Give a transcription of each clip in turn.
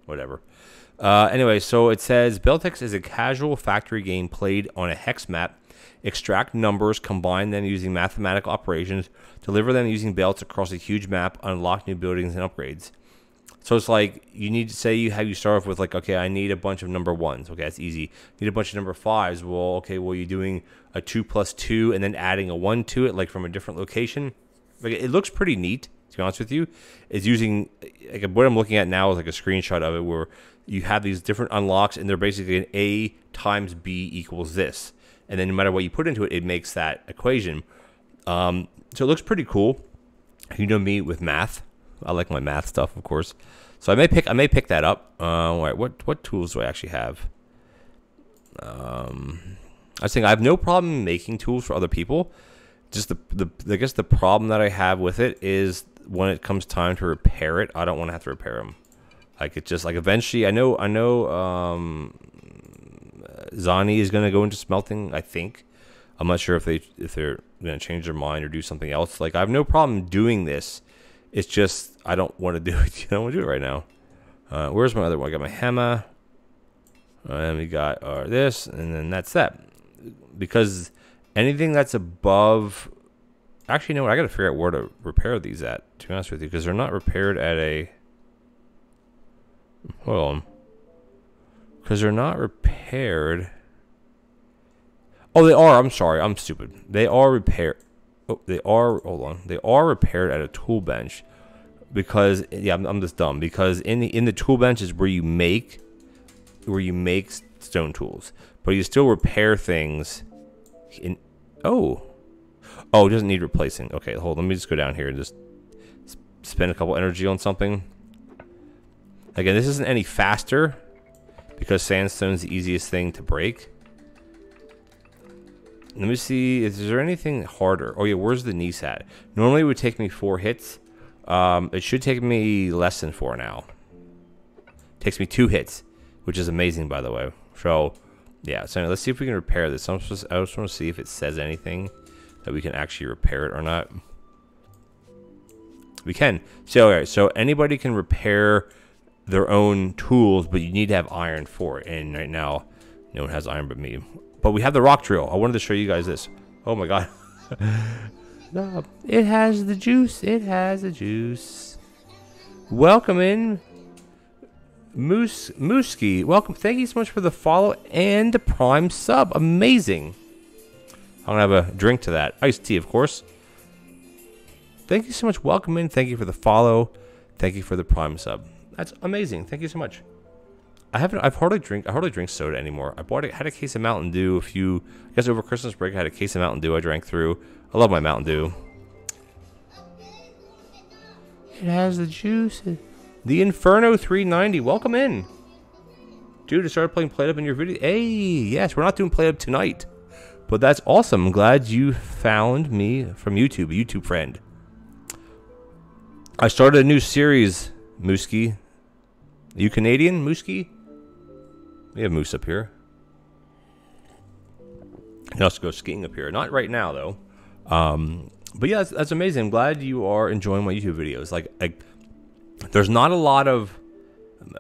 whatever. Anyway, so it says Beltex is a casual factory game played on a hex map. Extract numbers, combine them using mathematical operations, deliver them using belts across a huge map, unlock new buildings and upgrades. So it's like you need to say you start off with like, okay, I need a bunch of number ones. Okay, that's easy. Need a bunch of number fives. Well, okay, well, you're doing a 2 + 2 and then adding a 1 to it, like from a different location. Like, it looks pretty neat, to be honest with you. It's using, like, what I'm looking at now is like a screenshot of it where you have these different unlocks and they're basically an A times B equals this. And then no matter what you put into it, it makes that equation. So it looks pretty cool. You know me with math. I like my math stuff, of course. So I may pick that up. All right, what tools do I actually have? I was thinking I have no problem making tools for other people. Just I guess the problem that I have with it is when it comes time to repair it, I don't want to have to repair them. Like, it's just like eventually, I know Zani is going to go into smelting, I think. I'm not sure if they're going to change their mind or do something else. Like, I have no problem doing this. It's just I don't want to do it. I don't want to do it right now. Where's my other one? I got my hammer. And we got this, and then that's that. Because anything that's above... Actually, you know what? I got to figure out where to repair these at, to be honest with you. Because they're not repaired at a... Hold on. Because they're not repaired... Oh, they are. I'm sorry. I'm stupid. They are repaired. Oh, they are. Hold on. They are repaired at a tool bench, because I'm just dumb. Because in the tool bench is where you make stone tools, but you still repair things. Oh, it doesn't need replacing. Okay, hold on. Let me just go down here and just spend a couple energy on something. Again, this isn't any faster because sandstone's the easiest thing to break. Let me see, is there anything harder? Oh yeah, where's the niece at? Normally it would take me 4 hits. It should take me less than 4 now. It takes me 2 hits, which is amazing, by the way. So, yeah, so let's see if we can repair this. I just want to see if it says anything that we can actually repair it or not. We can. So, all right, so anybody can repair their own tools, but you need to have iron for it. And right now, no one has iron but me. But we have the rock drill. I wanted to show you guys this. Oh my god. It has the juice. It has the juice. Welcome in, Mooski. Welcome. Thank you so much for the follow and the prime sub. Amazing. I'm going to have a drink to that. Iced tea, of course. Thank you so much. Welcome in. Thank you for the follow. Thank you for the prime sub. That's amazing. Thank you so much. I hardly drink soda anymore. Had a case of Mountain Dew I guess over Christmas break. I had a case of Mountain Dew I drank through. I love my Mountain Dew. It has the juice. The Inferno 390. Welcome in. Dude, I started playing Play Up in your video. Hey, yes, we're not doing Play Up tonight. But that's awesome. I'm glad you found me from YouTube, a YouTube friend. I started a new series, Mooski. Are you Canadian, Mooski? We have moose up here. You can also go skiing up here. Not right now, though. But yeah, that's amazing. I'm glad you are enjoying my YouTube videos. Like there's not a lot of...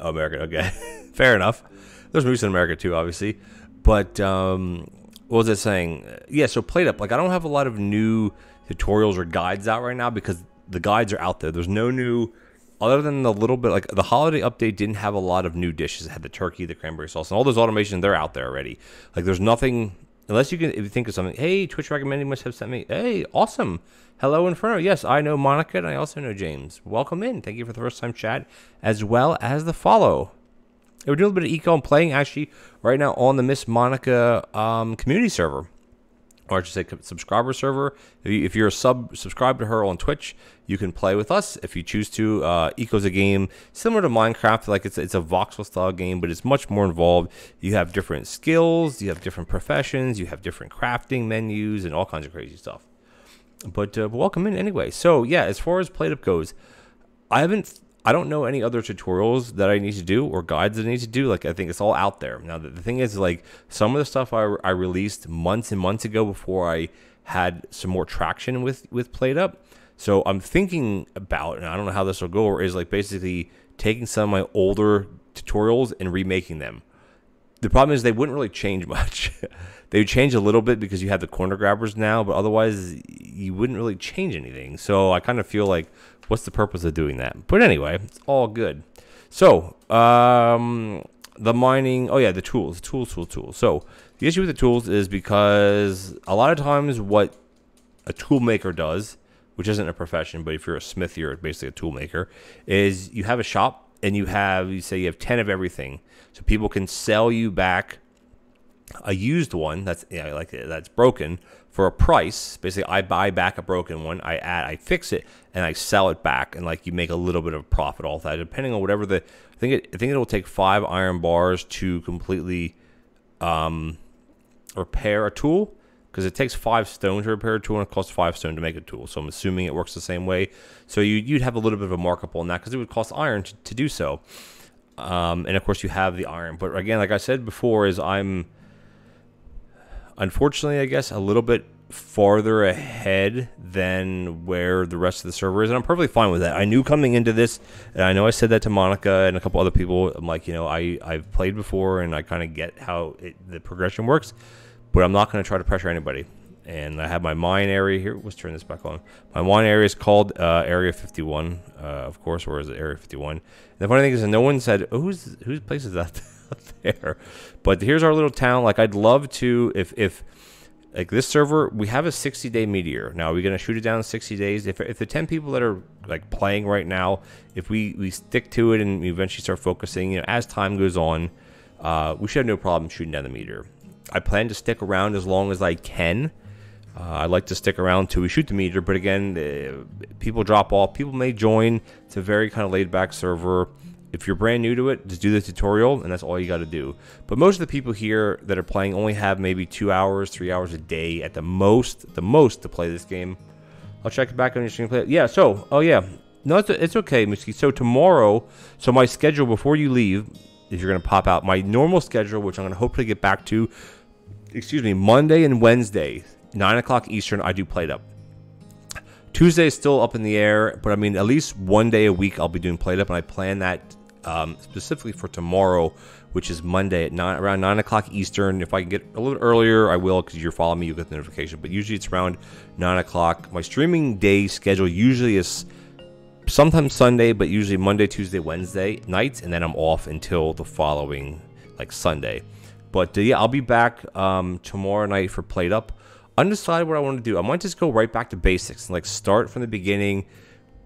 Oh, America, okay. Fair enough. There's moose in America, too, obviously. But, what was I saying? Yeah, so Played Up. Like, I don't have a lot of new tutorials or guides out right now because the guides are out there. There's no new... Other than the little bit, like the holiday update didn't have a lot of new dishes. It had the turkey, the cranberry sauce, and all those automations, they're out there already. Like there's nothing, unless if you think of something, hey, Twitch recommended must have sent me, hey, awesome. Hello, Inferno. Yes, I know Monica, and I also know James. Welcome in. Thank you for the first time chat, as well as the follow. We're doing a little bit of eco and playing, actually, right now on the MissMonica community server. Or I should say subscriber server. If you're subscribed to her on Twitch, you can play with us if you choose to. Eco's a game similar to Minecraft. Like it's a voxel style game, but it's much more involved. You have different skills, you have different professions, you have different crafting menus, and all kinds of crazy stuff. But welcome in anyway. So yeah, as far as Played Up goes, I don't know any other tutorials that I need to do or guides that I need to do. Like, I think it's all out there. Now, the thing is, like, some of the stuff I released months and months ago before I had some more traction with Played Up. So I'm thinking about, and I don't know how this will go, is like basically taking some of my older tutorials and remaking them. The problem is they wouldn't really change much. They would change a little bit because you have the corner grabbers now, but otherwise you wouldn't really change anything. So I kind of feel like, what's the purpose of doing that? But anyway, it's all good. So the mining, oh yeah, the tools. So the issue with the tools is because a lot of times what a tool maker does, which isn't a profession, but if you're a smith, you're basically a tool maker, is you have a shop and you say you have 10 of everything. So people can sell you back a used one that's broken for a price. Basically, I buy back a broken one, I fix it, and I sell it back, and like you make a little bit of profit off that, depending on whatever I think it will take 5 iron bars to completely repair a tool, because it takes 5 stone to repair a tool, and it costs 5 stone to make a tool. So I'm assuming it works the same way. So you'd have a little bit of a markup on that because it would cost iron to do so. And of course you have the iron. But again, like I said before, is I'm unfortunately, I guess, a little bit farther ahead than where the rest of the server is, and I'm perfectly fine with that. I knew coming into this, and I know I said that to Monica and a couple other people. I'm like, I've played before, and I kind of get how the progression works, but I'm not going to try to pressure anybody. And I have my mine area here. Let's turn this back on. My mine area is called Area 51, of course, or is it Area 51? And the funny thing is, no one said, oh, whose place is that there? But here's our little town. Like, I'd love to, if like this server, we have a 60-day meteor. Now, are we going to shoot it down in 60 days? If the 10 people that are like playing right now, if we stick to it and we eventually start focusing, as time goes on, we should have no problem shooting down the meteor. I plan to stick around as long as I can. I'd like to stick around till we shoot the meteor, but again, people drop off. People may join. It's a very kind of laid-back server. If you're brand new to it, just do the tutorial, and that's all you got to do. But most of the people here that are playing only have maybe 2 hours, 3 hours a day at the most to play this game. I'll check it back on your stream. Yeah, so, oh yeah. No, it's okay, Miski. So tomorrow, so my schedule before you leave, if you're going to pop out, my normal schedule, which I'm going to hopefully get back to, Monday and Wednesday, 9 o'clock Eastern, I do Played Up. Tuesday is still up in the air, but I mean, at least one day a week I'll be doing Played Up, and I plan that specifically for tomorrow, which is Monday at around 9 o'clock Eastern. If I can get a little earlier, I will, because you're following me, you'll get the notification. But usually it's around 9 o'clock. My streaming day schedule usually is sometimes Sunday, but usually Monday, Tuesday, Wednesday nights, and then I'm off until the following, like, Sunday. But yeah, I'll be back tomorrow night for Played Up. Undecided what I want to do. I might just go right back to basics and like start from the beginning,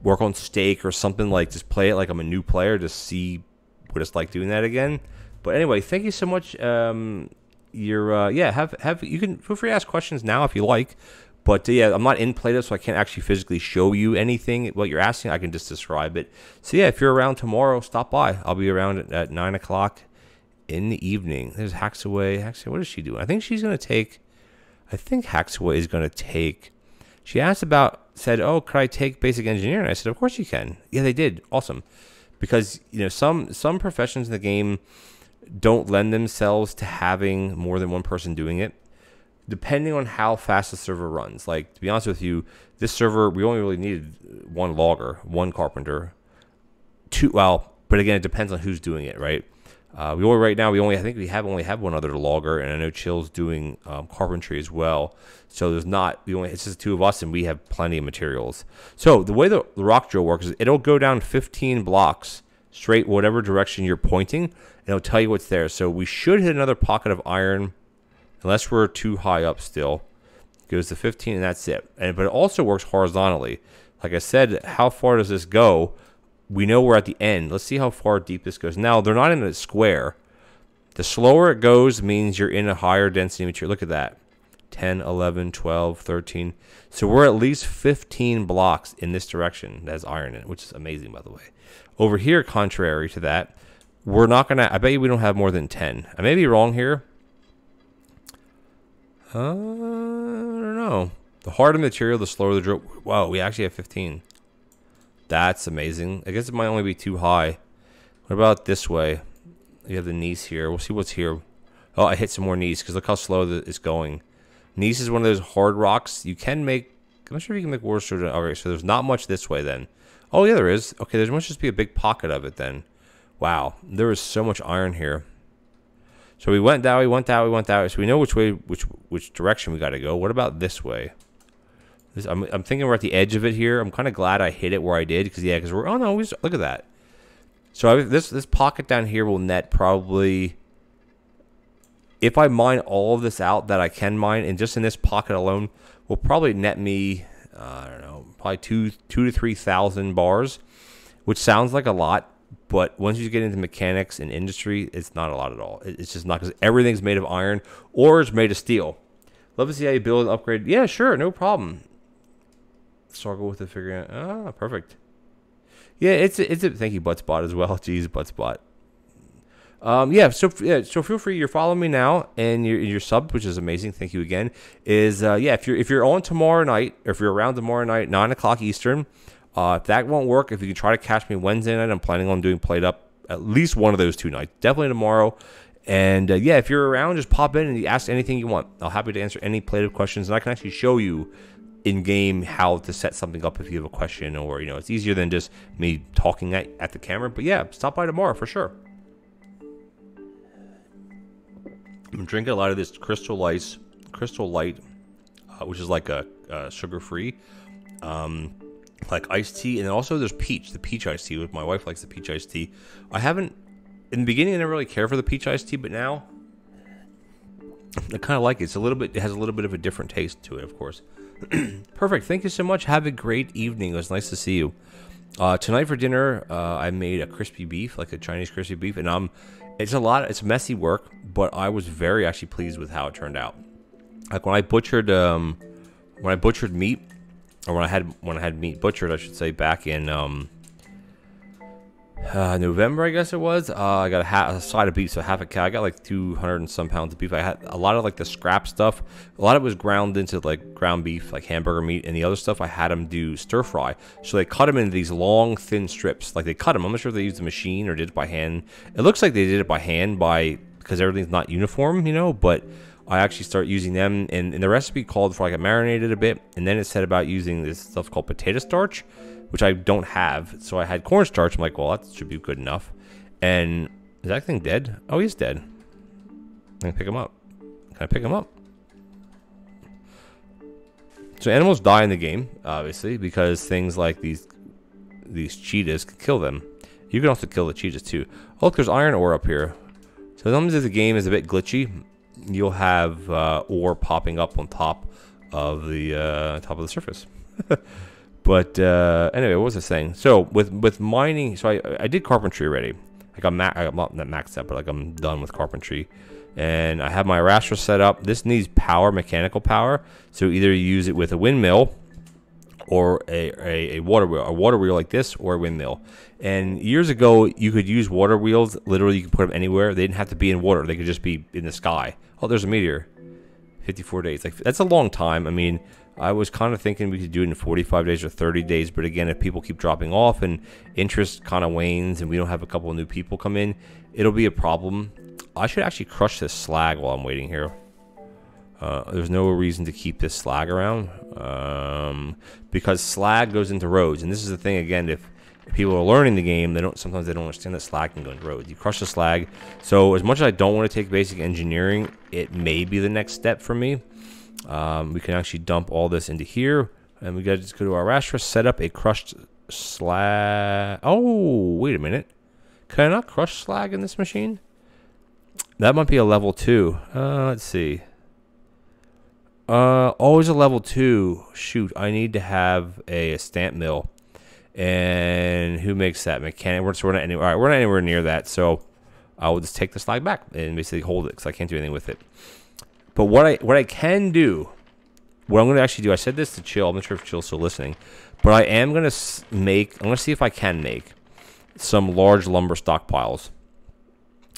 work on stake or something, like just play it like I'm a new player to see what it's like doing that again. But anyway, thank you so much. You can feel free to ask questions now if you like. But yeah, I'm not in Played Up, so I can't actually physically show you anything. What you're asking, I can just describe it. So yeah, if you're around tomorrow, stop by. I'll be around at 9 o'clock in the evening. There's Hacksaway. Hacksaway, what is she doing? I think Hacksaway is going to take, she said, oh, could I take basic engineering? I said, of course you can. Yeah, they did. Awesome. Because, some professions in the game don't lend themselves to having more than one person doing it, depending on how fast the server runs. Like, to be honest with you, this server, we only really needed one logger, one carpenter, but again, it depends on who's doing it, right? I think we only have one other logger, and I know Chill's doing carpentry as well. So it's just the two of us, and we have plenty of materials. So the way the rock drill works is it'll go down 15 blocks straight, whatever direction you're pointing, and it'll tell you what's there. So we should hit another pocket of iron, unless we're too high up still. It goes to 15, and that's it. But it also works horizontally. Like I said, how far does this go? We know we're at the end. Let's see how far deep this goes. Now, they're not in a square. The slower it goes means you're in a higher density material. Look at that. 10, 11, 12, 13. So we're at least 15 blocks in this direction that has iron in it, which is amazing, by the way. Over here, contrary to that, we're not going to, I bet you we don't have more than 10. I may be wrong here. I don't know. The harder the material, the slower the drill. Whoa, we actually have 15. That's amazing. I guess it might only be too high. What about this way? You have the gneiss here. We'll see what's here. Oh, I hit some more gneiss because look how slow it's going. Gneiss is one of those hard rocks. You can make, I'm not sure if you can make water storage. Okay, so there's not much this way then. Oh, yeah, there is. Okay, there must just be a big pocket of it then. Wow, there is so much iron here. So we went that way, went that way, went that way. So we know which way, which direction we got to go. What about this way? I'm thinking we're at the edge of it here. I'm kind of glad I hit it where I did, because we're, oh no, look at that. So this pocket down here will net probably, if I mine all of this out that I can mine, and just in this pocket alone, will probably net me, I don't know, probably 2,000 to 3,000 bars, which sounds like a lot, but once you get into mechanics and industry, it's not a lot at all. It's just not, because everything's made of iron or it's made of steel. Love to see how you build and upgrade. Yeah, sure, no problem. Struggle with it, figuring out. Ah, perfect. Yeah, it's a thank you, Buttspot, as well. Jeez, Buttspot. So feel free. You're following me now, and your sub, which is amazing. Thank you again. Is if you're on tomorrow night, or if you're around tomorrow night, 9 o'clock Eastern. If that won't work, if you can try to catch me Wednesday night, I'm planning on doing Played Up at least one of those 2 nights. Definitely tomorrow. And if you're around, just pop in and you ask anything you want. I'm happy to answer any Played Up questions, and I can actually show you in game how to set something up if you have a question, or it's easier than just me talking at the camera. But yeah, stop by tomorrow for sure. I'm drinking a lot of this Crystal Light, which is like a sugar-free, like iced tea, and then also there's the peach iced tea. My wife likes the peach iced tea. I haven't, in the beginning, I didn't really care for the peach iced tea, but now I kind of like it. It has a little bit of a different taste to it, of course. Perfect. Thank you so much. Have a great evening. It was nice to see you. Tonight for dinner, I made a crispy beef, like a Chinese crispy beef, and it's messy work, but I was very actually pleased with how it turned out. Like when I butchered meat, or when I had meat butchered, I should say, back in November, I guess it was. I got a side of beef, so half a cow. I got like 200 and some pounds of beef. I had a lot of like the scrap stuff. A lot of it was ground into like ground beef, like hamburger meat, and the other stuff I had them do stir fry. So they cut them into these long, thin strips. Like they cut them. I'm not sure if they used the machine or did it by hand. It looks like they did it by hand because everything's not uniform, but I actually start using them, and the recipe called for like I marinated a bit, and then it said about using this stuff called potato starch, which I don't have. So I had cornstarch. I'm like, well, that should be good enough. And is that thing dead? Oh, he's dead. Can I pick him up? Can I pick him up? So animals die in the game, obviously, because things like these cheetahs can kill them. You can also kill the cheetahs too. Oh, look, there's iron ore up here. So as long as the game is a bit glitchy, you'll have ore popping up on top of the surface. But anyway, what was I saying? So with mining, so I did carpentry already. Like I'm not maxed out, but like I'm done with carpentry, and I have my rasher set up. This needs power, mechanical power. So either you use it with a windmill or a water wheel like this, or a windmill. And years ago, you could use water wheels. Literally, you could put them anywhere. They didn't have to be in water. They could just be in the sky. Oh, there's a meteor. 54 days. Like that's a long time. I mean, I was kind of thinking we could do it in 45 days or 30 days. But again, if people keep dropping off and interest kind of wanes and we don't have a couple of new people come in, it'll be a problem. I should actually crush this slag while I'm waiting here. There's no reason to keep this slag around because slag goes into roads. And this is the thing, again, if people are learning the game, sometimes they don't understand that slag can go into roads. You crush the slag. So as much as I don't want to take basic engineering, it may be the next step for me. We can actually dump all this into here, and we got to just go to our rasher, set up a crushed slag. Oh, wait a minute. Can I not crush slag in this machine? That might be a level 2. Let's see. Always a level 2. Shoot, I need to have a stamp mill. And who makes that? Mechanic. We're not anywhere near that, so I will just take the slag back and basically hold it because I can't do anything with it. But what I can do, what I'm going to actually do, I said this to Chill. I'm not sure if Chill's still listening, but I am going to I'm going to see if I can make some large lumber stockpiles.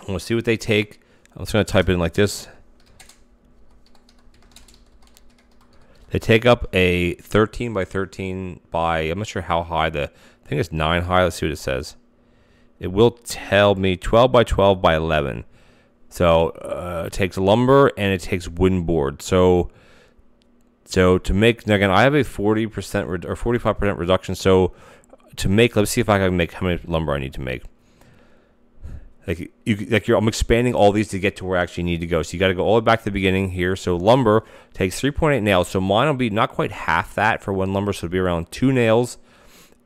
I'm going to see what they take. I'm just going to type it in like this. They take up a 13 by 13 by, I'm not sure how high, I think it's 9 high. Let's see what it says. It will tell me 12 by 12 by 11. So it takes lumber and it takes wooden board. So to make, again, I have a 40% or 45% reduction. So to make, let's see if I can make how many lumber I need to make. I'm expanding all these to get to where I actually need to go. So you got to go all the way back to the beginning here. So lumber takes 3.8 nails. So mine will be not quite half that for one lumber. So it'll be around 2 nails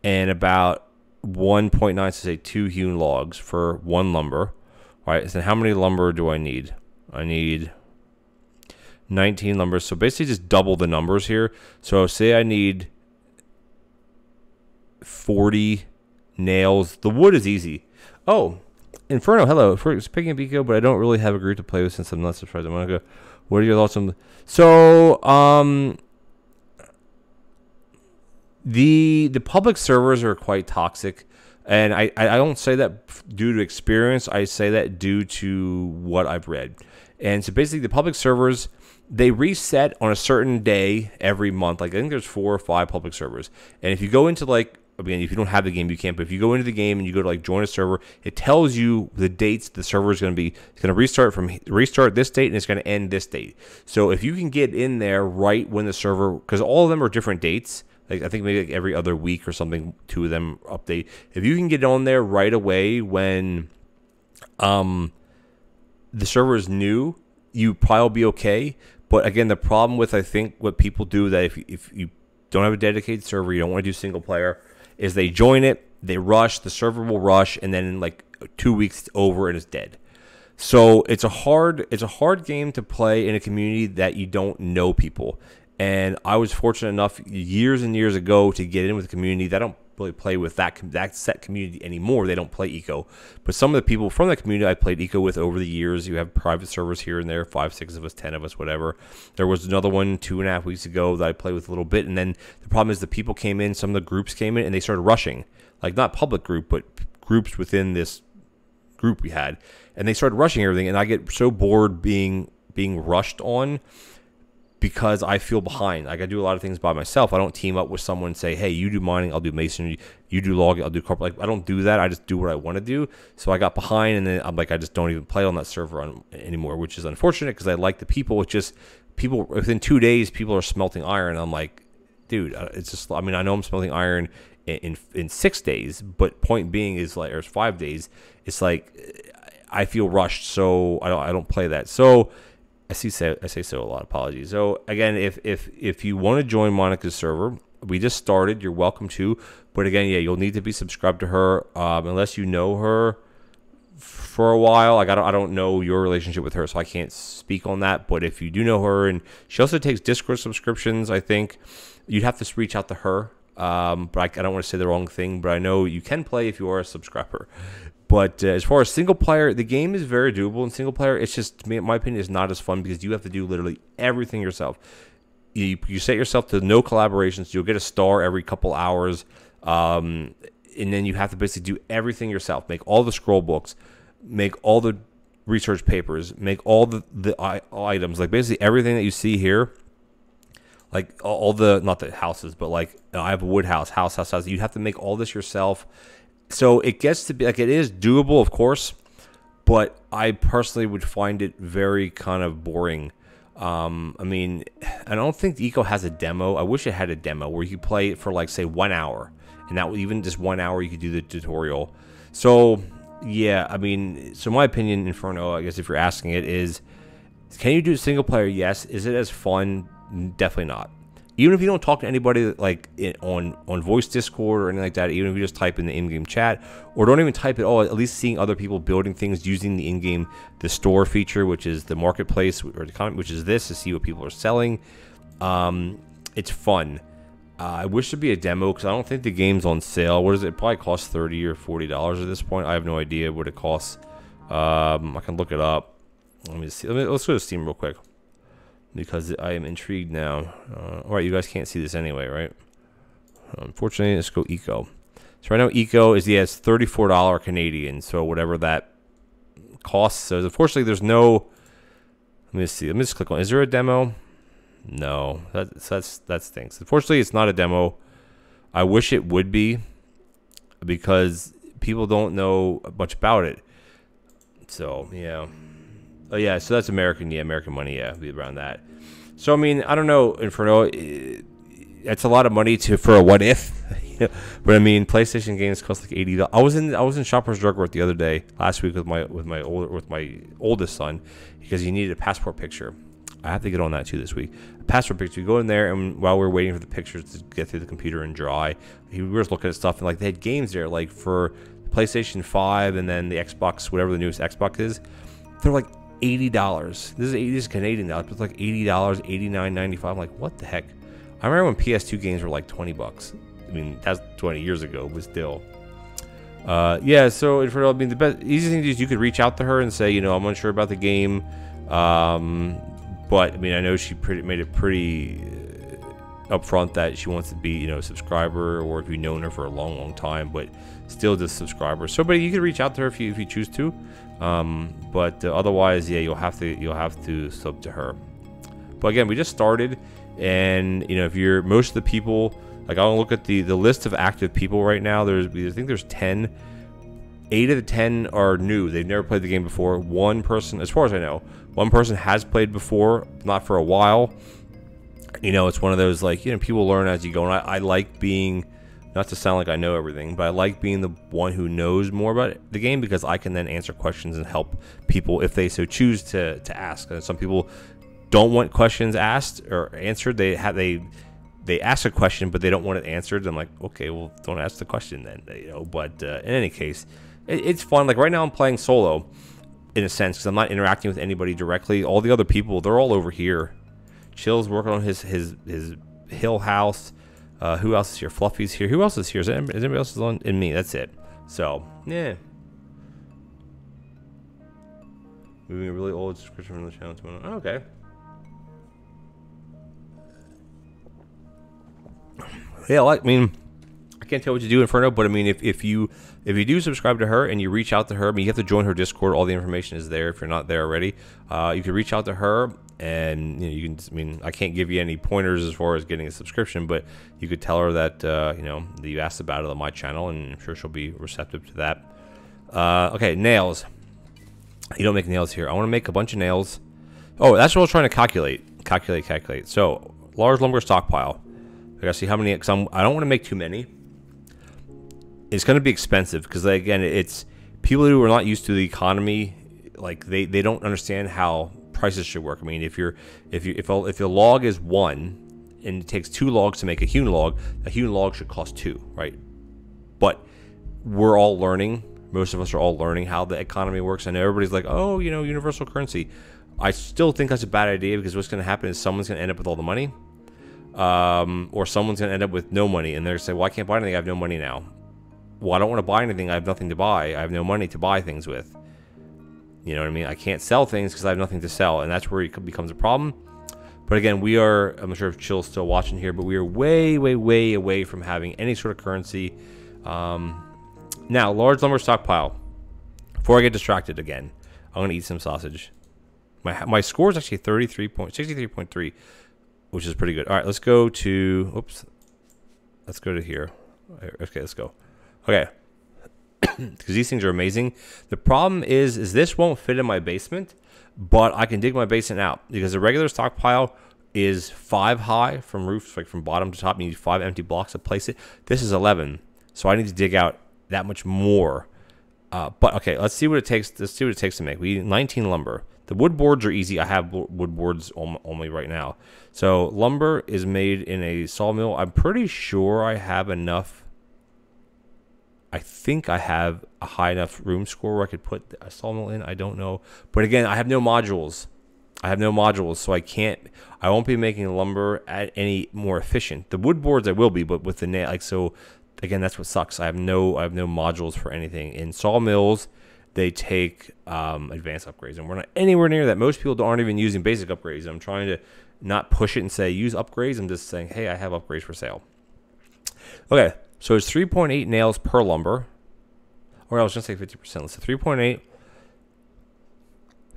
and about 1.9, so say 2 hewn logs for one lumber. All right. So how many lumber do I need? I need 19 lumber. So basically just double the numbers here. So say I need 40 nails. The wood is easy. Oh, Inferno, hello. It's picking up eco, but I don't really have a group to play with since I'm not subscribed to MissMonica. What are your thoughts on the public servers are quite toxic, and I don't say that due to experience. I say that due to what I've read. And so basically the public servers, they reset on a certain day every month. Like I think there's 4 or 5 public servers. And if you go into like, again, if you don't have the game, you can't. But if you go into the game and you go to like join a server, it tells you the dates the server is going to be. It's going to restart this date and it's going to end this date. So if you can get in there right when the server, because all of them are different dates. Like I think maybe like every other week or something, 2 of them update. If you can get on there right away when the server is new, you probably will be okay. But again, the problem with I think what people do that if you don't have a dedicated server, you don't want to do single player, is they join it, they rush, the server will rush, and then in like 2 weeks it's over and it's dead. So it's a hard game to play in a community that you don't know people. And I was fortunate enough years and years ago to get in with a community that don't really play with that set community anymore. They don't play eco. But some of the people from that community I played eco with over the years, you have private servers here and there, 5, 6 of us, 10 of us, whatever. There was another one 2.5 weeks ago that I played with a little bit. And then the problem is the people came in, some of the groups came in and they started rushing. Like not public group, but groups within this group we had. And they started rushing everything. And I get so bored being rushed on, because I feel behind. Like I do a lot of things by myself. I don't team up with someone and say, hey, you do mining, I'll do masonry, you do logging, I'll do corporate. Like I don't do that. I just do what I want to do. So I got behind, and then I'm like, I just don't even play on that server anymore, which is unfortunate because I like the people. It's just people within 2 days, people are smelting iron. And I'm like, dude, it's just, I mean, I know I'm smelting iron in 6 days, but point being is like, or 5 days, it's like I feel rushed, so I don't play that. So I say so a lot. Apologies. So again, if you want to join Monica's server, we just started. You're welcome to. But again, yeah, you'll need to be subscribed to her unless you know her for a while. Like I don't know your relationship with her, so I can't speak on that. But if you do know her, and she also takes Discord subscriptions, I think you'd have to reach out to her. But I don't want to say the wrong thing. But I know you can play if you are a subscriber. But as far as single player, the game is very doable in single player. It's just, in my opinion, is not as fun because you have to do literally everything yourself. You set yourself to no collaborations. You'll get a star every couple hours. And then you have to basically do everything yourself. Make all the scroll books. Make all the research papers. Make all the items. Like basically everything that you see here. Like all the, not the houses, but like I have a wood house. You have to make all this yourself. So it gets to be like, it is doable, of course, but I personally would find it very kind of boring. I mean, I don't think the Eco has a demo. I wish it had a demo where you could play it for like, say, 1 hour. And that even just 1 hour, you could do the tutorial. So, yeah, I mean, so my opinion, Inferno, I guess if you're asking it, is can you do single player? Yes. Is it as fun? Definitely not. Even if you don't talk to anybody like on voice Discord or anything like that, even if you just type in the in-game chat or don't even type at all, at least seeing other people building things using the in-game, the store feature, which is the marketplace, or the comment, which is this, to see what people are selling. It's fun. I wish there'd be a demo because I don't think the game's on sale. What does it probably cost? $30 or $40 at this point. I have no idea what it costs. I can look it up. Let me see. Let's go to Steam real quick, because I am intrigued now. All right, you guys can't see this anyway, right? Unfortunately, let's go Eco. So right now, Eco is, yeah, it's $34 Canadian, so whatever that costs. So unfortunately, there's no, let me see. Let me just click on, is there a demo? No, that stinks. Unfortunately, it's not a demo. I wish it would be, because people don't know much about it. So, yeah. Oh, yeah, so that's American, yeah, American money, yeah, be around that. So, I mean, I don't know, Inferno, that's a lot of money for a what if. But I mean, PlayStation games cost like $80. I was in Shoppers Drug Mart the other day last week with my oldest son because he needed a passport picture. I have to get on that too this week. A passport picture. You go in there, and while we're waiting for the pictures to get through the computer and dry, we were just looking at stuff, and like they had games there, like for PlayStation 5 and then the Xbox, whatever the newest Xbox is. They're like $80. This is Canadian now. It's like $80, $89.95. I'm like, what the heck? I remember when PS2 games were like $20. I mean, that's 20 years ago, but still. Yeah, so I mean, the easy thing is you could reach out to her and say, you know, I'm unsure about the game. But I mean, I know she made it pretty upfront that she wants to be, you know, a subscriber, or if you've known her for a long, long time, but still just subscriber. So, but you can reach out to her if you choose to. But otherwise, yeah, you'll have to sub to her. But again, we just started, and you know, if you're most of the people, like I'll look at the list of active people right now. I think there's 10. 8 of the 10 are new. They've never played the game before. One person, as far as I know, one person has played before, not for a while. You know, it's one of those, like, you know, people learn as you go. And I like being, not to sound like I know everything, but I like being the one who knows more about the game, because I can then answer questions and help people if they so choose to ask. And some people don't want questions asked or answered. They ask a question, but they don't want it answered. I'm like, okay, well, don't ask the question then, you know. But in any case, it's fun. Like right now, I'm playing solo, in a sense, because I'm not interacting with anybody directly. All the other people, they're all over here. Chill's working on his hill house. Who else is here? Fluffy's here. Who else is here? Is anybody else on? In me. That's it. So yeah. Moving a really old subscription from the channel to one. Okay. Yeah, I mean, I can't tell what you do, Inferno, but I mean, if you do subscribe to her and you reach out to her, I mean, you have to join her Discord. All the information is there if you're not there already. You can reach out to her, and you know, you can. I mean, I can't give you any pointers as far as getting a subscription, but you could tell her that you know, that you asked about it on my channel, and I'm sure she'll be receptive to that. Okay, nails. You don't make nails here. I want to make a bunch of nails. Oh, that's what I was trying to calculate. So, large lumber stockpile. I gotta see how many, because I don't want to make too many. It's going to be expensive, because again, it's people who are not used to the economy, like they don't understand how prices should work. I mean, if a log is 1 and it takes 2 logs to make a hewn log should cost 2, right? But we're all learning. Most of us are all learning how the economy works. I know everybody's like, oh, you know, universal currency. I still think that's a bad idea, because what's going to happen is someone's going to end up with all the money. Or someone's going to end up with no money, and they're going to say, well, I can't buy anything, I have no money now. Well, I don't want to buy anything, I have nothing to buy. I have no money to buy things with. You know what I mean? I can't sell things because I have nothing to sell, and that's where it becomes a problem. But again, we are, I'm not sure if Chill's still watching here, but we are way, way, way away from having any sort of currency. Now, large lumber stockpile. Before I get distracted again, I'm going to eat some sausage. My score is actually 63.3, which is pretty good. All right, let's go to, oops. Let's go to here. Okay, let's go. Okay. Because these things are amazing. The problem is this won't fit in my basement, but I can dig my basement out, because a regular stockpile is 5 high from roof, like from bottom to top. You need 5 empty blocks to place it. This is 11, so I need to dig out that much more. But okay, let's see what it takes. Let's see what it takes to make. We need 19 lumber. The wood boards are easy. I have wood boards only right now. So lumber is made in a sawmill. I'm pretty sure I have enough. I think I have a high enough room score where I could put a sawmill in. I don't know. But again, I have no modules. So I won't be making lumber at any more efficient. The wood boards I will be, but with the nail, like, so again, that's what sucks. I have no modules for anything. In sawmills, they take advanced upgrades, and we're not anywhere near that. Most people aren't even using basic upgrades. I'm trying to not push it and say use upgrades. I'm just saying, hey, I have upgrades for sale. Okay, so it's 3.8 nails per lumber. Or I was going to say 50%. Let's say 3.8.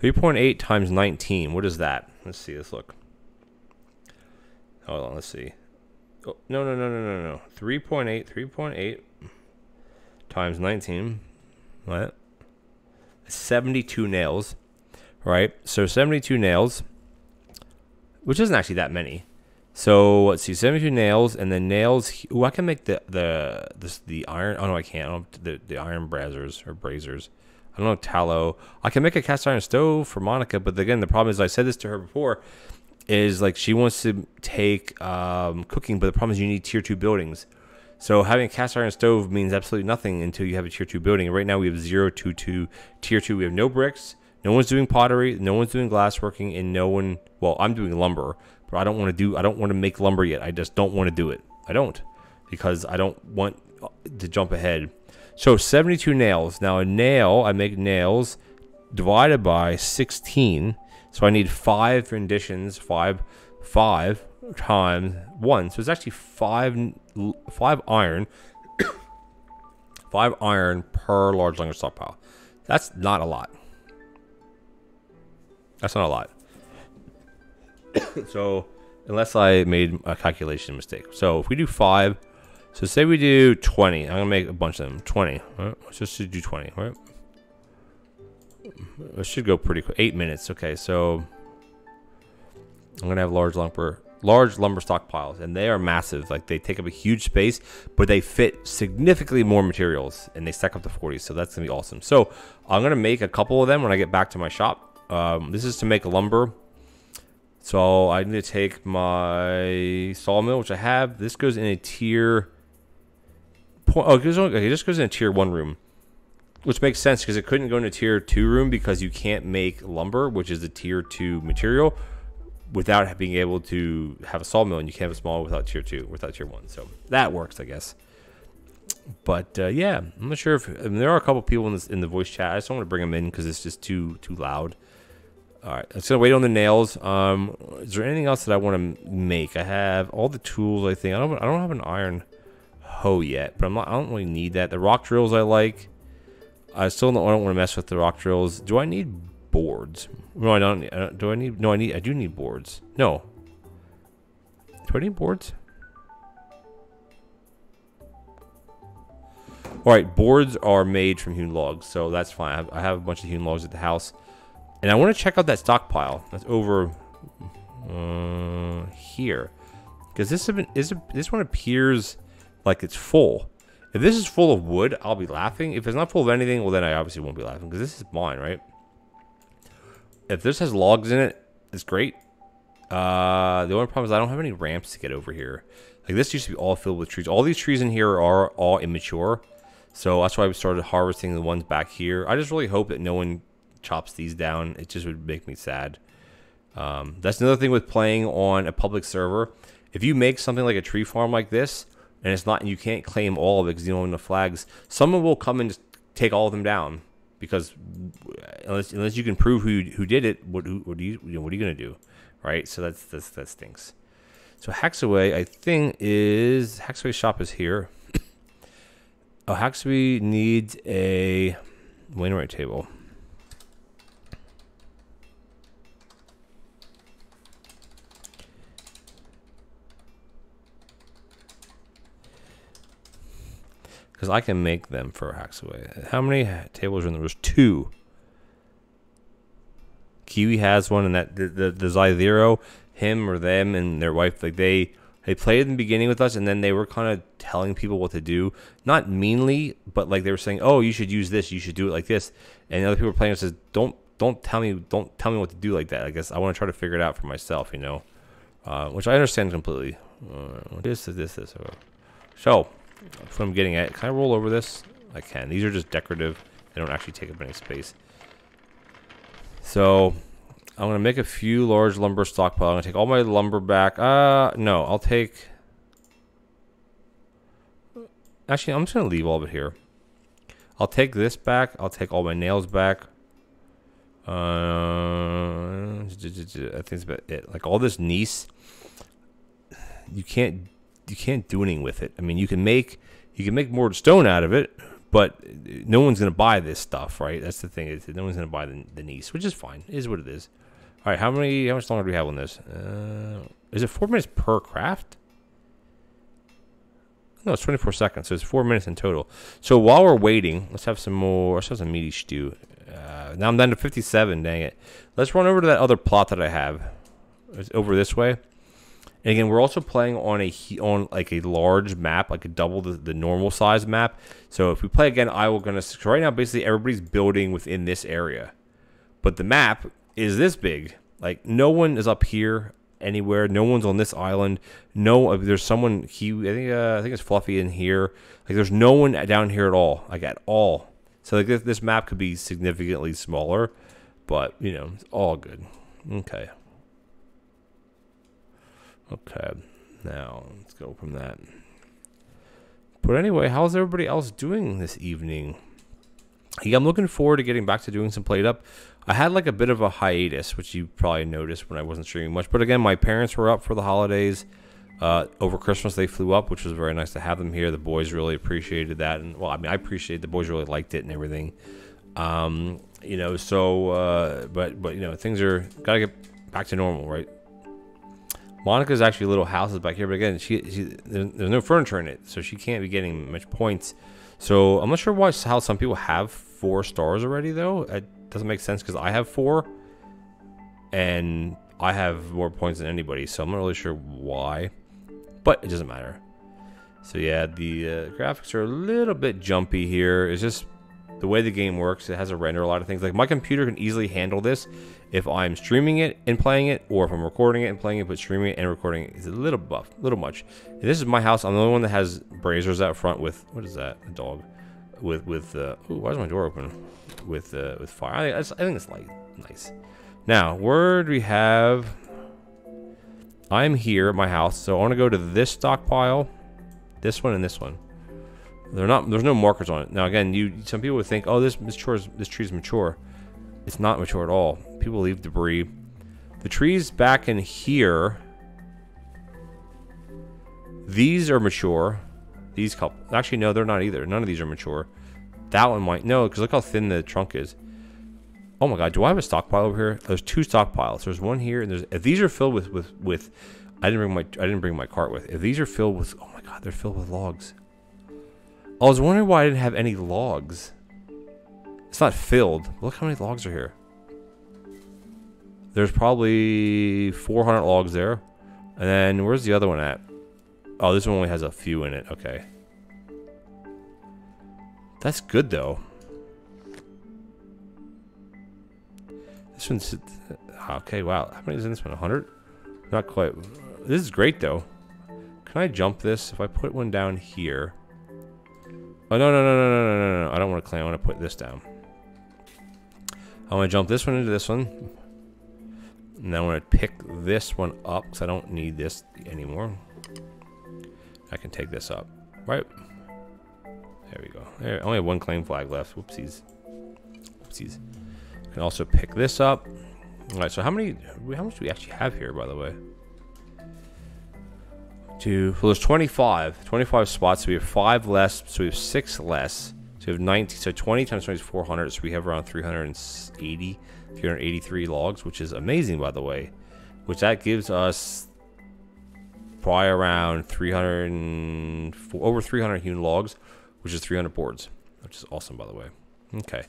3.8 times 19. What is that? Let's see. Let's look. Hold on. Let's see. Oh, no. 3.8 times 19. What? 72 nails. Right? So 72 nails, which isn't actually that many. So let's see, 72 nails, and then nails. Ooh, I can make the iron. Oh no, I can't. I don't have the iron braziers or braziers. I don't know tallow. I can make a cast iron stove for Monica, but again, the problem is I said this to her before, is like she wants to take cooking, but the problem is you need tier 2 buildings. So having a cast iron stove means absolutely nothing until you have a tier 2 building. And right now we have 0 to 2 tier 2. We have no bricks. No one's doing pottery. No one's doing glassworking, and no one. Well, I'm doing lumber, but I don't want to make lumber yet. I just don't want to do it. I don't, because I don't want to jump ahead. So 72 nails. Now a nail, I make nails divided by 16. So I need 5 renditions. 5 times 1. So it's actually 5 iron. 5 iron per large lumber stockpile. That's not a lot. That's not a lot. So, unless I made a calculation mistake. So, if we do 5, so say we do 20. I'm going to make a bunch of them. 20. Right? Let's just do 20, right? It should go pretty quick. 8 minutes. Okay, so I'm going to have large lumber stockpiles, and they are massive. Like, they take up a huge space, but they fit significantly more materials, and they stack up to 40. So, that's going to be awesome. So, I'm going to make a couple of them when I get back to my shop. This is to make lumber. So I need to take my sawmill, which I have. This goes in a tier. This goes in a tier 1 room, which makes sense because it couldn't go in a tier 2 room because you can't make lumber, which is the tier 2 material, without being able to have a sawmill, and you can't have a small without tier 2, without tier 1. So that works, I guess. But yeah, I'm not sure if there are a couple people in the voice chat. I just don't want to bring them in because it's just too loud. All right, let's gonna wait on the nails. Is there anything else that I want to make? I have all the tools. I think I don't have an iron hoe yet, but I don't really need that. The rock drills I like. I don't want to mess with the rock drills. Do I need boards? No, I don't. Do I need? No, I do need boards. No. Do I need boards? All right, boards are made from hewn logs, so that's fine. I have a bunch of hewn logs at the house. And I want to check out that stockpile that's over here, because this one appears like it's full. If this is full of wood, I'll be laughing. If it's not full of anything, well then I obviously won't be laughing because this is mine, right? If this has logs in it, it's great. The only problem is I don't have any ramps to get over here. Like this used to be all filled with trees. All these trees in here are all immature, so that's why we started harvesting the ones back here. I just really hope that no one chops these down. It just would make me sad. That's another thing with playing on a public server. If you make something like a tree farm like this, and it's not, and you can't claim all of it because you don't own the flags, someone will come and just take all of them down. Because unless you can prove who did it, what are you gonna do, right? So that stinks. So Haxaway, I think Haxaway's shop is here. Oh, Haxaway needs a wainwright table. Because I can make them for Haxaway. How many tables are in there? There's 2. Kiwi has one, and that the Zythero, him or them and their wife, like they played in the beginning with us, and then they were kind of telling people what to do, not meanly, but like they were saying, oh, you should use this, you should do it like this, and other people were playing and says, don't tell me what to do like that. I guess I want to try to figure it out for myself, you know, which I understand completely. This. So. That's what I'm getting at. Can I roll over this? I can. These are just decorative. They don't actually take up any space. So I'm going to make a few large lumber stockpile. I'm going to take all my lumber back. No, I'll take... Actually, I'm just going to leave all of it here. I'll take this back. I'll take all my nails back. I think that's about it. Like all this gneiss, you can't do anything with it. I mean, you can make more stone out of it, but no one's gonna buy this stuff, right? That's the thing. Is no one's gonna buy the gneiss, which is fine. It is what it is. All right, how much longer do we have on this? Is it 4 minutes per craft? No, it's 24 seconds, so it's 4 minutes in total. So while we're waiting, let's have some more. Let's have some meaty stew. Now I'm down to 57. Dang it! Let's run over to that other plot that I have. It's over this way. And again, we're also playing on like a large map, like a double the normal size map. So if we play again, so right now basically everybody's building within this area, but the map is this big. Like no one is up here anywhere. No one's on this island. No, there's someone. I think it's Fluffy in here. Like there's no one down here at all. Like at all. So like this map could be significantly smaller, but you know it's all good. Okay. Okay. Now let's go from that. But anyway, how's everybody else doing this evening? Yeah, I'm looking forward to getting back to doing some Played Up. I had like a bit of a hiatus, which you probably noticed when I wasn't streaming much. But again, my parents were up for the holidays. Over Christmas, they flew up, which was very nice to have them here. The boys really appreciated that. And, well, I mean, I appreciate the boys really liked it and everything. You know, so, but you know, things are, got to get back to normal, right? Monica's actually little house is back here. But again, there's no furniture in it, so she can't be getting much points. So I'm not sure how some people have 4 stars already, though. It doesn't make sense because I have 4. And I have more points than anybody, so I'm not really sure why. But it doesn't matter. So yeah, the graphics are a little bit jumpy here. It's just the way the game works. It has to render a lot of things. Like my computer can easily handle this if I'm streaming it and playing it, or if I'm recording it and playing it, but streaming it and recording it is a little much. And this is my house. I'm the only one that has braziers out front with, what is that? A dog. Ooh, why is my door open? With fire. I think it's nice. Now, where do we have? I'm here at my house, so I want to go to this stockpile, this one, and this one. There's no markers on it. Now, again, some people would think, oh, this tree's mature. It's not mature at all. People leave debris. The trees back in here, these are mature. These couple, actually, no, they're not either. None of these are mature. That one might, no, because look how thin the trunk is. Oh my God, do I have a stockpile over here? There's 2 stockpiles. There's one here, and if these are filled with I didn't bring my cart with. If these are filled with, oh my God, they're filled with logs. I was wondering why I didn't have any logs. It's not filled. Look how many logs are here. There's probably 400 logs there. And then where's the other one at? Oh, this one only has a few in it. Okay. That's good though. This one's okay. Wow, how many is in this one? 100? Not quite. This is great though. Can I jump this? If I put one down here. Oh no! I don't want to claim. I want to put this down. I want to jump this one into this one. And then I want to pick this one up because I don't need this anymore. I can take this up. Right. There we go. There, I only have 1 claim flag left. Whoopsies. Whoopsies. I can also pick this up. All right, so how much do we actually have here, by the way? Well, there's 25 spots, so we have 5 less, so we have 6 less. So we have 19, so 20 times 20 is 400, so we have around 383 logs, which is amazing, by the way. Which that gives us probably around over 300 hewn logs, which is 300 boards, which is awesome, by the way. Okay.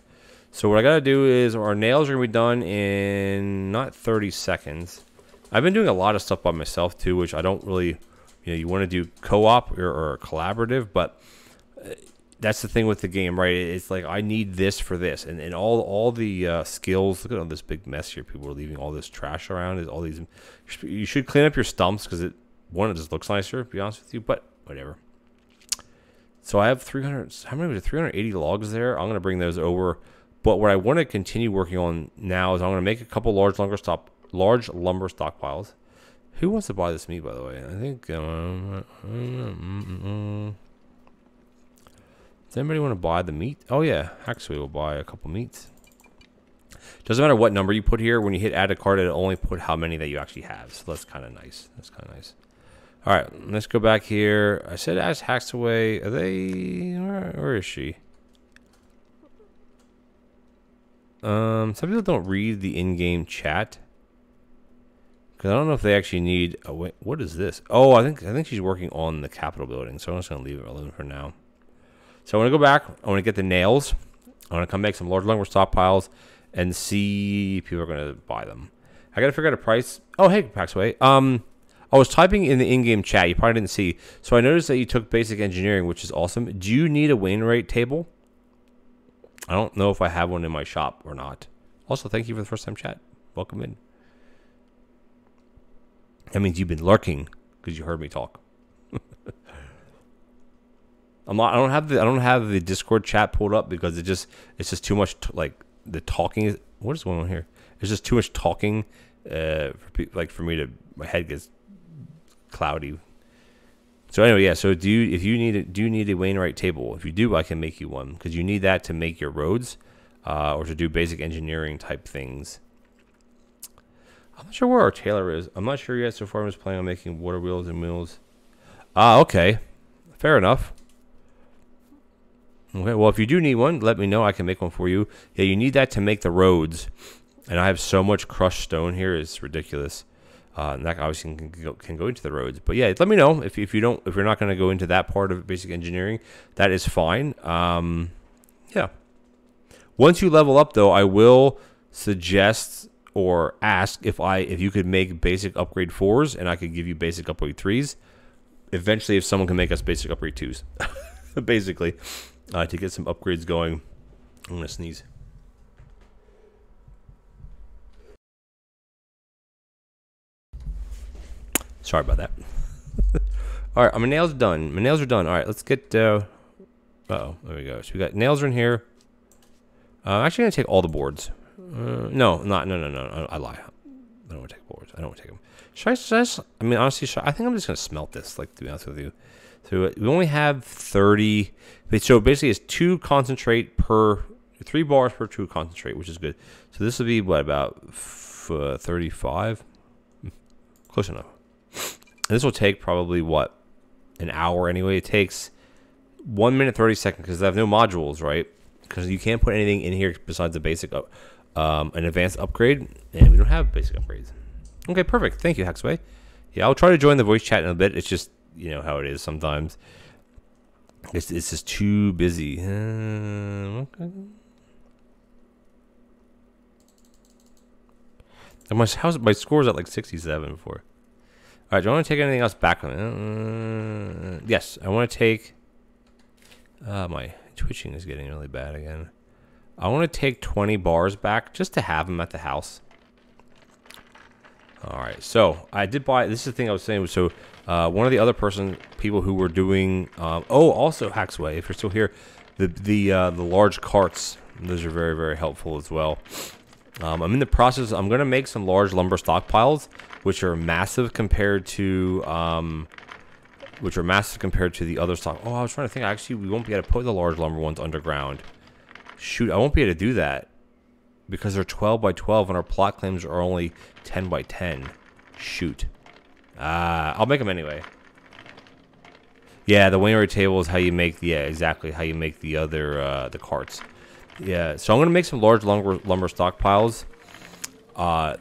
So what I gotta do is our nails are gonna be done in not 30 seconds. I've been doing a lot of stuff by myself too, which I don't really, you want to do co-op or collaborative, but that's the thing with the game, right? It's like I need this for this, and all the skills. Look at all this big mess here. People are leaving all this trash around. Is all these? You should clean up your stumps because it just looks nicer. To be honest with you, but whatever. So I have 300. How many was it? 380 logs there. I'm gonna bring those over. But what I want to continue working on now is I'm going to make a couple large lumber stockpiles. Who wants to buy this meat, by the way? I think. Does anybody want to buy the meat? Oh yeah, actually, we'll buy a couple meats. Doesn't matter what number you put here. When you hit add to cart, it'll only put how many that you actually have. So that's kind of nice. All right, let's go back here. I said ask Hackaway. Are they? Where is she? Some people don't read the in-game chat because I don't know if they actually need. Oh wait, what is this? Oh, I think she's working on the Capitol building, so I'm just gonna leave it alone for now. So I want to go back. I want to get the nails. I want to come make some large lumber stockpiles and see if people are gonna buy them. I gotta figure out a price. Oh hey, Paxway. I was typing in the in-game chat. You probably didn't see. So I noticed that you took basic engineering, which is awesome. Do you need a Wainwright table? I don't know if I have one in my shop or not. Also, thank you for the first time chat. Welcome in. That means you've been lurking because you heard me talk. I don't have the Discord chat pulled up because it's just too much like the talking. What is going on here? It's just too much talking. For me to, my head gets cloudy. So anyway, yeah. So do you need a Wainwright table? If you do, I can make you one because you need that to make your roads, or to do basic engineering type things. I'm not sure where our tailor is. I'm not sure yet. So far, I'm just planning on making water wheels and wheels. Okay, fair enough. Okay, well, if you do need one, let me know. I can make one for you. Yeah, you need that to make the roads. And I have so much crushed stone here, it's ridiculous. And that obviously can go into the roads. But yeah, let me know if you're not going to go into that part of basic engineering. That is fine. Yeah. Once you level up, though, I will suggest or ask if you could make basic upgrade 4s, and I could give you basic upgrade 3s. Eventually, if someone can make us basic upgrade 2s, basically, to get some upgrades going. I'm gonna sneeze. Sorry about that. All right, my nails are done. My nails are done. All right, let's get. Uh-oh, there we go. So we got nails are in here. I'm actually gonna take all the boards. No. I lie. I don't want to take boards. I don't want to take them. I mean, honestly, I think I'm just gonna smelt this. Like, to be honest with you. So we only have 30. So basically, it's 2 concentrate per 3 bars per 2 concentrate, which is good. So this will be what, about 35? Close enough. And this will take probably what, an hour anyway. It takes 1 minute 30 seconds because I have no modules, right? Because you can't put anything in here besides the basic, an advanced upgrade, and we don't have basic upgrades. Okay, perfect. Thank you, Hacksway. Yeah, I'll try to join the voice chat in a bit. It's just, you know how it is sometimes. It's just too busy. Okay. My score's at like 67 before. All right, do I want to take anything else back? Yes, I want to take... my twitching is getting really bad again. I want to take 20 bars back just to have them at the house. All right, so I did buy... This is the thing I was saying. So one of the other people who were doing... also Hacksway, if you're still here, the large carts. Those are very, very helpful as well. I'm in the process... I'm going to make some large lumber stockpiles, which are massive compared to the other stock. Oh, I was trying to think. Actually, we won't be able to put the large lumber ones underground. Shoot, I won't be able to do that because they're 12 by 12, and our plot claims are only 10 by 10. Shoot. I'll make them anyway. Yeah, the Wainwright table is how you make. Yeah, exactly how you make the other the carts. Yeah, so I'm gonna make some large lumber stockpiles.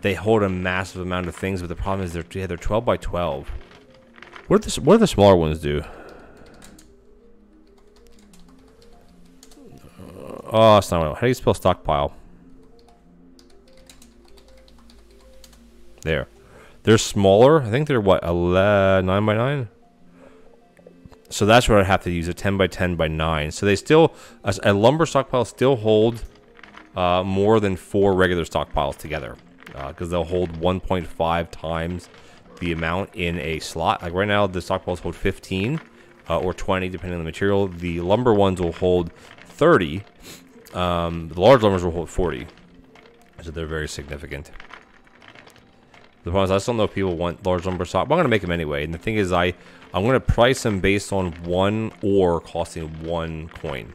They hold a massive amount of things, but the problem is they're 12 by 12. What do the smaller ones do? Oh, that's not what. How do you spell stockpile? There. They're smaller. I think they're what, 9 by 9? So that's what I have to use, a 10 by 10 by 9. So they still, a lumber stockpile still hold more than 4 regular stockpiles together. Because they'll hold 1.5 times the amount in a slot. Like right now, the stockpiles hold 15 or 20, depending on the material. The lumber ones will hold 30. The large lumbers will hold 40. So they're very significant. The problem is I just don't know if people want large lumber stock. But I'm going to make them anyway. And the thing is, I'm going to price them based on 1 ore costing 1 coin.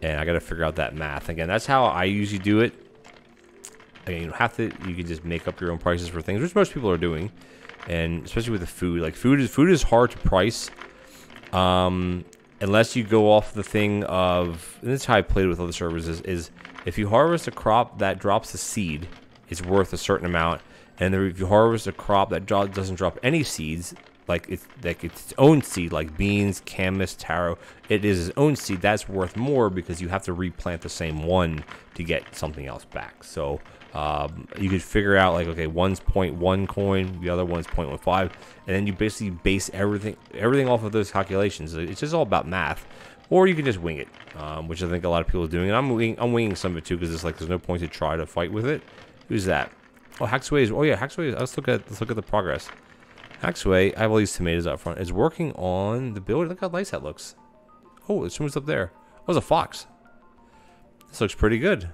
And I got to figure out that math. Again, that's how I usually do it. Again, you don't have to. You can just make up your own prices for things, which most people are doing. And especially with the food. Like food is hard to price. Unless you go off the thing of, and this is how I played with other servers, is if you harvest a crop that drops a seed, it's worth a certain amount. And if you harvest a crop that doesn't drop any seeds, like it's its own seed, like beans, camas, taro. It is its own seed. That's worth more because you have to replant the same one to get something else back. So you could figure out like, okay, one's 0.1 coin, the other one's 0.15, and then you basically base everything off of those calculations. It's just all about math. Or you can just wing it, which I think a lot of people are doing. And I'm winging some of it too because it's like there's no point to try to fight with it. Who's that? Oh, Haxway is. Oh yeah, Haxway is. Let's look at the progress. Haxway, I have all these tomatoes out front. Is working on the building. Look how nice that looks. Oh, someone's up there. Oh, it's a fox. This looks pretty good.